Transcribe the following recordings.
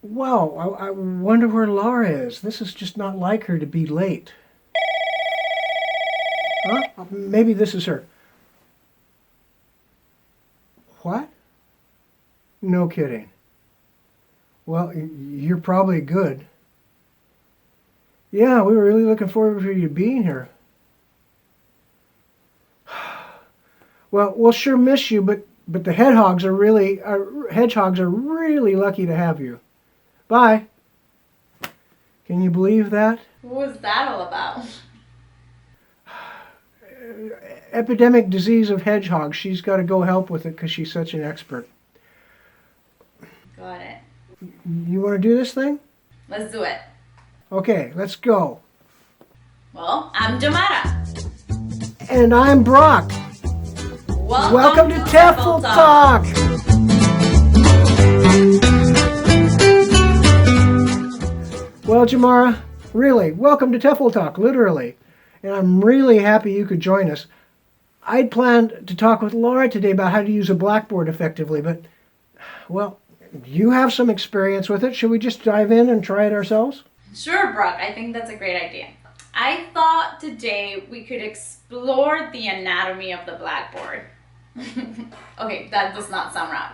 Wow, I wonder where Laura is. This is just not like her to be late. Huh? Maybe this is her. What? No kidding. Well, you're probably good. Yeah, we were really looking forward to you being here. Well, we'll sure miss you, but the hedgehogs are really lucky to have you. Bye. Can you believe that? What was that all about? Epidemic disease of hedgehogs. She's got to go help with it because she's such an expert. Got it. You want to do this thing? Let's do it. Okay, let's go. Well, I'm Jomara. And I'm Brock. Welcome to TEFL Talk. Well, Jomara, really, welcome to TEFL Talk, literally. And I'm really happy you could join us. I'd planned to talk with Laura today about how to use a Blackboard effectively, but, well, you have some experience with it. Should we just dive in and try it ourselves? Sure, Brock. I think that's a great idea. I thought today we could explore the anatomy of the blackboard. Okay, that does not sound right.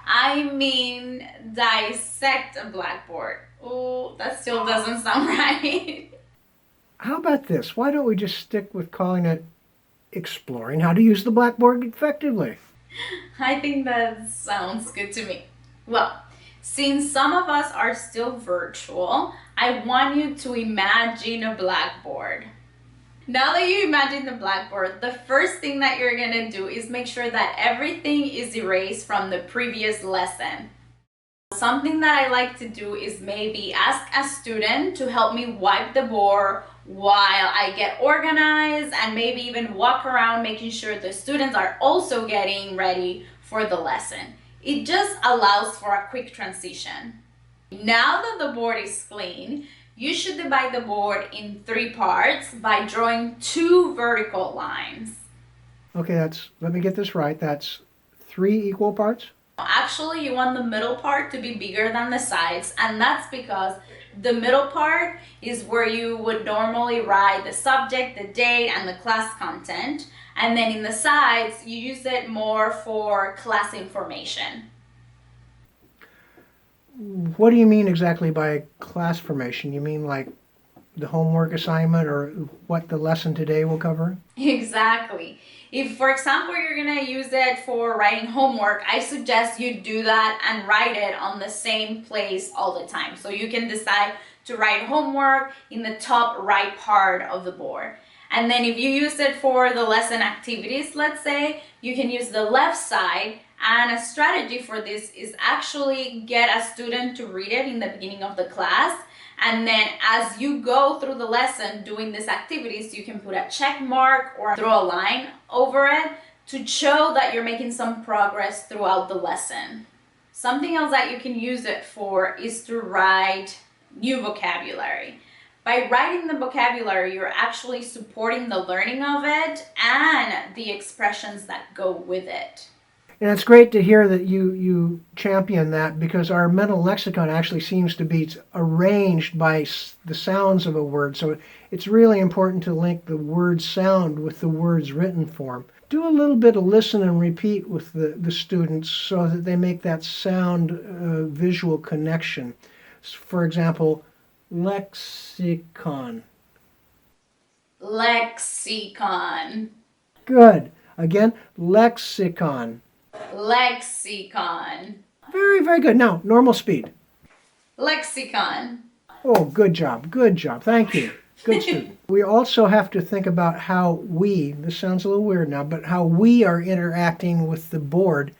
I mean, dissect a blackboard. Oh, that still doesn't sound right. How about this? Why don't we just stick with calling it exploring how to use the Blackboard effectively? I think that sounds good to me. Well, since some of us are still virtual, I want you to imagine a blackboard. Now that you imagine the blackboard, the first thing that you're gonna do is make sure that everything is erased from the previous lesson. Something that I like to do is maybe ask a student to help me wipe the board while I get organized, and maybe even walk around making sure the students are also getting ready for the lesson. It just allows for a quick transition. Now that the board is clean, you should divide the board in 3 parts by drawing 2 vertical lines. Okay, let me get this right. That's 3 equal parts? Actually, you want the middle part to be bigger than the sides, and that's because the middle part is where you would normally write the subject, the date, and the class content. And then in the sides, you use it more for class information. What do you mean exactly by class formation? You mean like the homework assignment or what the lesson today will cover? Exactly. If, for example, you're gonna use it for writing homework, I suggest you do that and write it on the same place all the time. So you can decide to write homework in the top right part of the board. And then if you use it for the lesson activities, let's say, you can use the left side. And a strategy for this is actually get a student to read it in the beginning of the class. And then as you go through the lesson doing these activities, you can put a check mark or throw a line over it to show that you're making some progress throughout the lesson. Something else that you can use it for is to write new vocabulary. By writing the vocabulary, you're actually supporting the learning of it and the expressions that go with it. And it's great to hear that you champion that, because our mental lexicon actually seems to be arranged by the sounds of a word. So it's really important to link the word sound with the word's written form. Do a little bit of listen and repeat with the students so that they make that sound visual connection. For example, lexicon. Lexicon. Good. Again, lexicon. Lexicon. Very, very good. Now, normal speed. Lexicon. Oh, good job. Good job. Thank you. Good student. We also have to think about how this sounds a little weird now, but how we are interacting with the board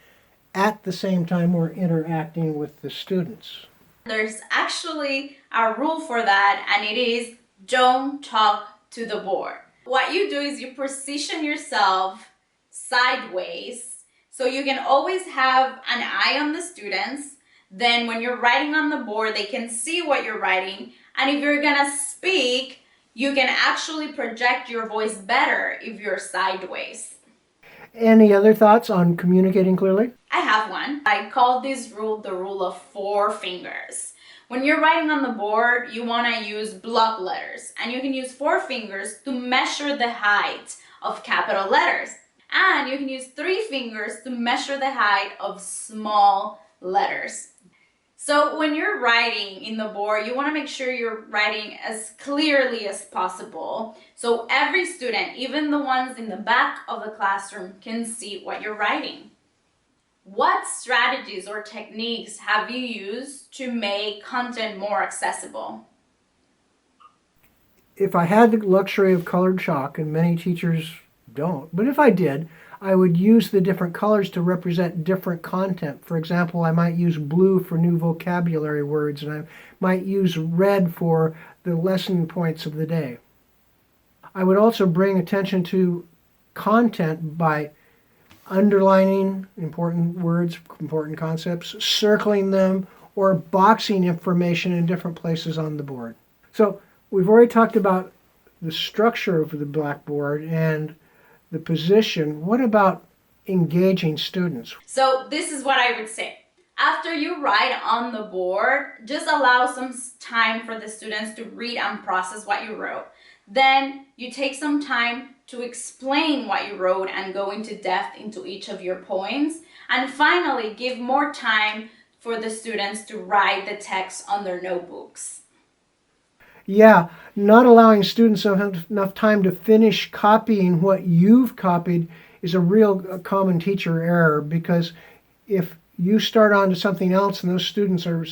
at the same time we're interacting with the students. There's actually a rule for that, and it is don't talk to the board. What you do is you position yourself sideways so you can always have an eye on the students. Then when you're writing on the board, they can see what you're writing. And if you're gonna speak, you can actually project your voice better if you're sideways. Any other thoughts on communicating clearly? I have one. I call this rule the rule of 4 fingers. When you're writing on the board, you want to use block letters, and you can use 4 fingers to measure the height of capital letters. And you can use 3 fingers to measure the height of small letters. So when you're writing in the board, you want to make sure you're writing as clearly as possible, so every student, even the ones in the back of the classroom, can see what you're writing. What strategies or techniques have you used to make content more accessible? If I had the luxury of colored chalk, and many teachers don't, but if I did, I would use the different colors to represent different content. For example, I might use blue for new vocabulary words, and I might use red for the lesson points of the day. I would also bring attention to content by underlining important words, important concepts, circling them, or boxing information in different places on the board. So we've already talked about the structure of the Blackboard and the position. What about engaging students? So this is what I would say. After you write on the board, just allow some time for the students to read and process what you wrote. Then you take some time to explain what you wrote and go into depth into each of your points. And finally, give more time for the students to write the text on their notebooks. Yeah, not allowing students enough time to finish copying what you've copied is a real common teacher error, because if you start on to something else and those students are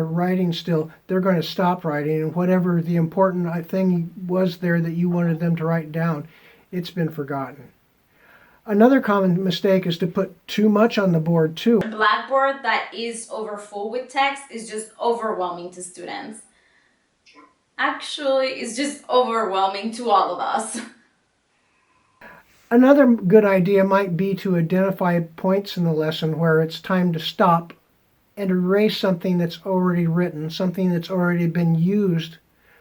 writing still, they're going to stop writing, and whatever the important thing was there that you wanted them to write down, it's been forgotten. Another common mistake is to put too much on the board too. A Blackboard that is overfull with text is just overwhelming to students. Actually, it's just overwhelming to all of us. Another good idea might be to identify points in the lesson where it's time to stop and erase something that's already written, something that's already been used,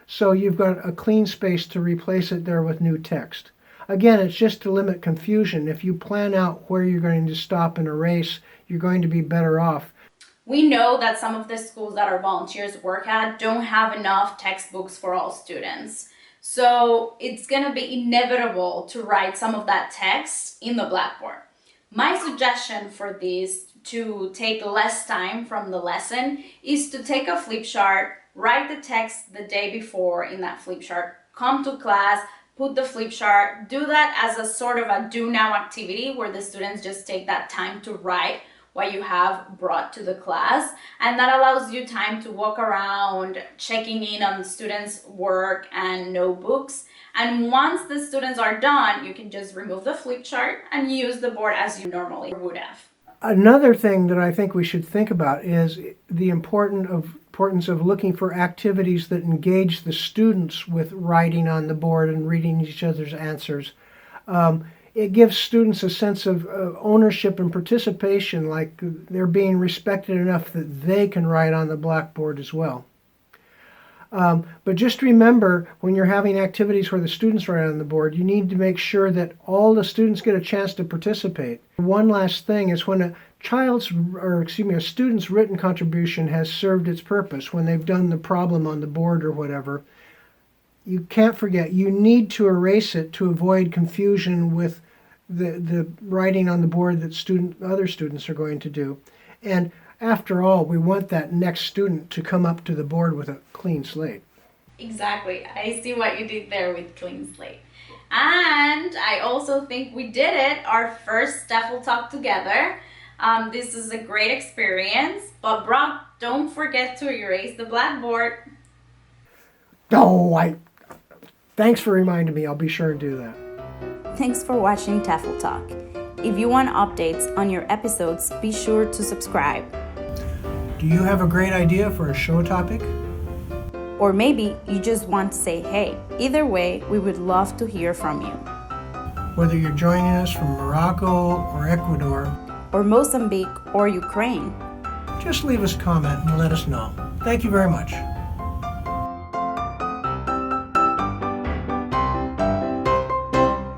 so you've got a clean space to replace it there with new text. Again, it's just to limit confusion. If you plan out where you're going to stop and erase, you're going to be better off. We know that some of the schools that our volunteers work at don't have enough textbooks for all students. So it's going to be inevitable to write some of that text in the Blackboard. My suggestion for this, to take less time from the lesson, is to take a flip chart, write the text the day before in that flip chart, come to class, put the flip chart, do that as a sort of a do now activity where the students just take that time to write what you have brought to the class, and that allows you time to walk around checking in on the students' work and notebooks. And once the students are done, you can just remove the flip chart and use the board as you normally would have. Another thing that I think we should think about is the importance of looking for activities that engage the students with writing on the board and reading each other's answers. It gives students a sense of ownership and participation, like they're being respected enough that they can write on the Blackboard as well. But just remember, when you're having activities where the students write on the board, you need to make sure that all the students get a chance to participate. One last thing is when a student's written contribution has served its purpose, when they've done the problem on the board or whatever, you can't forget, you need to erase it to avoid confusion with the writing on the board that other students are going to do. And after all, we want that next student to come up to the board with a clean slate. Exactly. I see what you did there with clean slate. And I also think we did it, our first TEFL talk together. This is a great experience, but Brock, don't forget to erase the Blackboard. Oh, thanks for reminding me. I'll be sure to do that. Thanks for watching TEFL Talk. If you want updates on your episodes, be sure to subscribe. Do you have a great idea for a show topic? Or maybe you just want to say hey. Either way, we would love to hear from you. Whether you're joining us from Morocco or Ecuador, or Mozambique or Ukraine, just leave us a comment and let us know. Thank you very much.